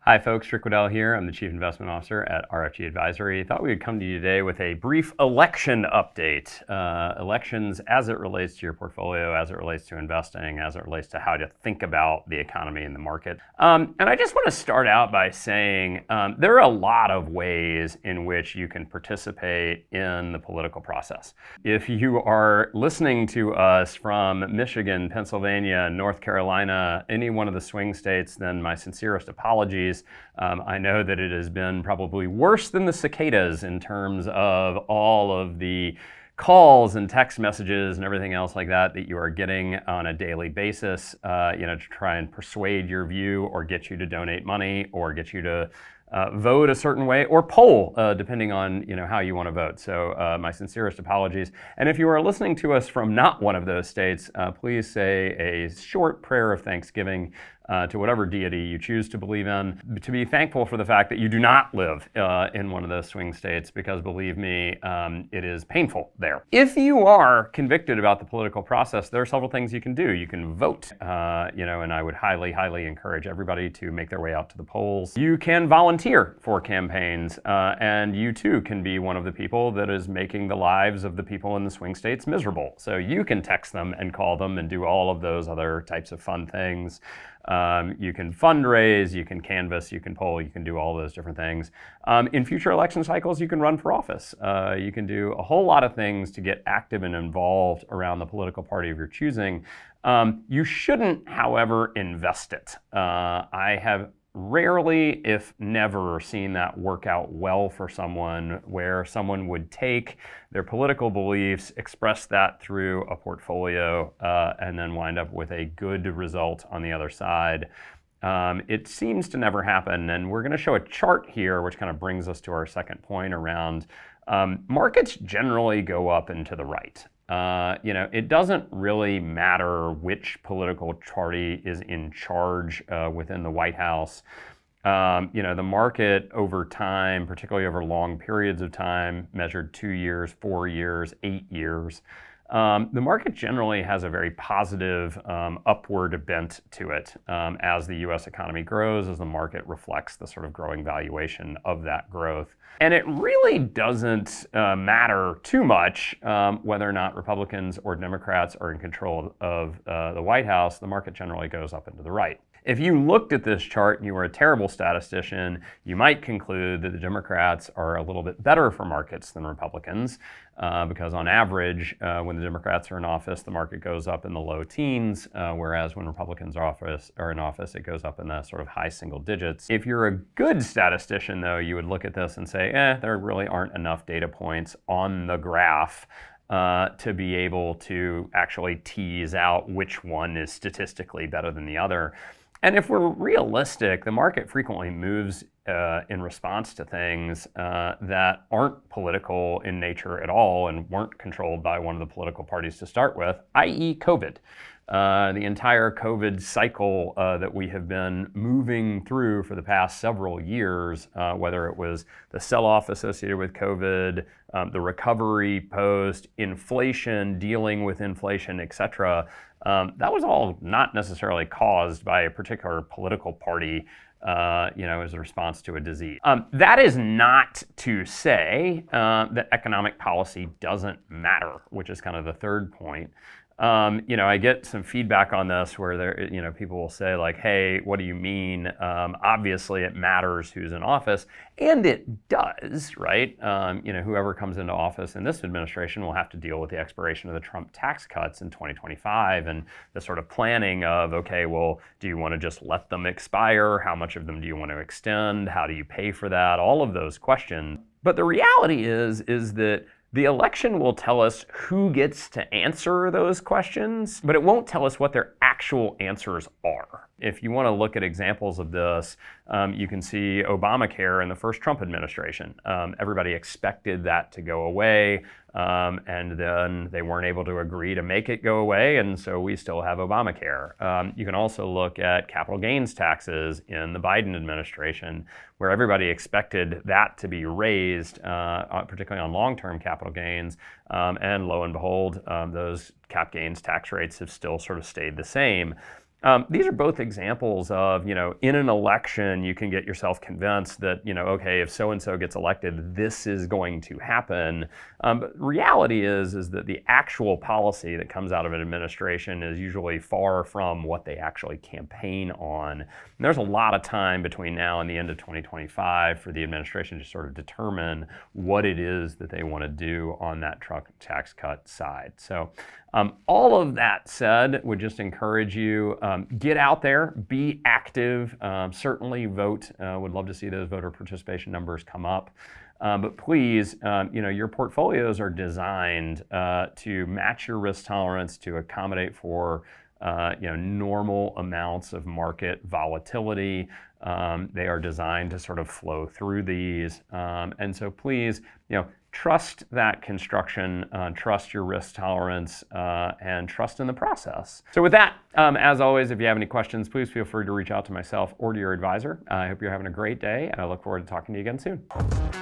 Hi folks, Rick Wedell here. I'm the Chief Investment Officer at RFG Advisory. Thought we would come to you today with a brief election update. Elections as it relates to your portfolio, as it relates to investing, as it relates to how to think about the economy and the market. And I just want to start out by saying there are a lot of ways in which you can participate in the political process. If you are listening to us from Michigan, Pennsylvania, North Carolina, any one of the swing states, then my sincerest apologies. I know that it has been probably worse than the cicadas in terms of all of the calls and text messages and everything else like that you are getting on a daily basis, to try and persuade your view or get you to donate money or get you to vote a certain way or poll, depending on how you want to vote. So my sincerest apologies. And if you are listening to us from not one of those states, please say a short prayer of thanksgiving to whatever deity you choose to believe in, to be thankful for the fact that you do not live in one of those swing states, because believe me, it is painful there. If you are convicted about the political process, there are several things you can do. You can vote, and I would highly, highly encourage everybody to make their way out to the polls. You can volunteer for campaigns, and you too can be one of the people that is making the lives of the people in the swing states miserable. So you can text them and call them and do all of those other types of fun things. You can fundraise, you can canvass, you can poll, you can do all those different things. In future election cycles, you can run for office. You can do a whole lot of things to get active and involved around the political party of your choosing. You shouldn't, however, invest it. I have rarely, if never, seen that work out well for someone, where someone would take their political beliefs, express that through a portfolio, and then wind up with a good result on the other side. It seems to never happen, and we're going to show a chart here which kind of brings us to our second point around markets generally go up and to the right. It doesn't really matter which political party is in charge within the White House. The market over time, particularly over long periods of time, measured 2 years, 4 years, 8 years, the market generally has a very positive upward bent to it as the U.S. economy grows, as the market reflects the sort of growing valuation of that growth. And it really doesn't matter too much whether or not Republicans or Democrats are in control of the White House. The market generally goes up and to the right. If you looked at this chart and you were a terrible statistician, you might conclude that the Democrats are a little bit better for markets than Republicans, because on average, when the Democrats are in office, the market goes up in the low teens, whereas when Republicans are in office, it goes up in the sort of high single digits. If you're a good statistician, though, you would look at this and say, there really aren't enough data points on the graph to be able to actually tease out which one is statistically better than the other. And if we're realistic, the market frequently moves in response to things that aren't political in nature at all and weren't controlled by one of the political parties to start with, i.e. COVID. The entire COVID cycle that we have been moving through for the past several years, whether it was the sell-off associated with COVID, the recovery post, inflation, dealing with inflation, etc., that was all not necessarily caused by a particular political party, as a response to a disease. That is not to say that economic policy doesn't matter, which is kind of the third point. I get some feedback on this where people will say like, hey, what do you mean? Obviously it matters who's in office, and it does, right? Whoever comes into office in this administration will have to deal with the expiration of the Trump tax cuts in 2025 and the sort of planning of, okay, well, do you want to just let them expire? How much of them do you want to extend? How do you pay for that? All of those questions. But the reality is that the election will tell us who gets to answer those questions, but it won't tell us what their actual answers are. If you want to look at examples of this, you can see Obamacare in the first Trump administration. Everybody expected that to go away, and then they weren't able to agree to make it go away, and so we still have Obamacare. You can also look at capital gains taxes in the Biden administration, where everybody expected that to be raised, particularly on long-term capital gains, and lo and behold, those cap gains tax rates have still sort of stayed the same. These are both examples of, in an election, you can get yourself convinced that, okay, if so-and-so gets elected, this is going to happen. But reality is that the actual policy that comes out of an administration is usually far from what they actually campaign on. And there's a lot of time between now and the end of 2025 for the administration to sort of determine what it is that they want to do on that truck tax cut side. So all of that said, would just encourage you, get out there, be active, certainly vote. Would love to see those voter participation numbers come up. But please, your portfolios are designed to match your risk tolerance, to accommodate for normal amounts of market volatility. They are designed to sort of flow through these. And so please, trust that construction, trust your risk tolerance, and trust in the process. So with that, as always, if you have any questions, please feel free to reach out to myself or to your advisor. I hope you're having a great day, and I look forward to talking to you again soon.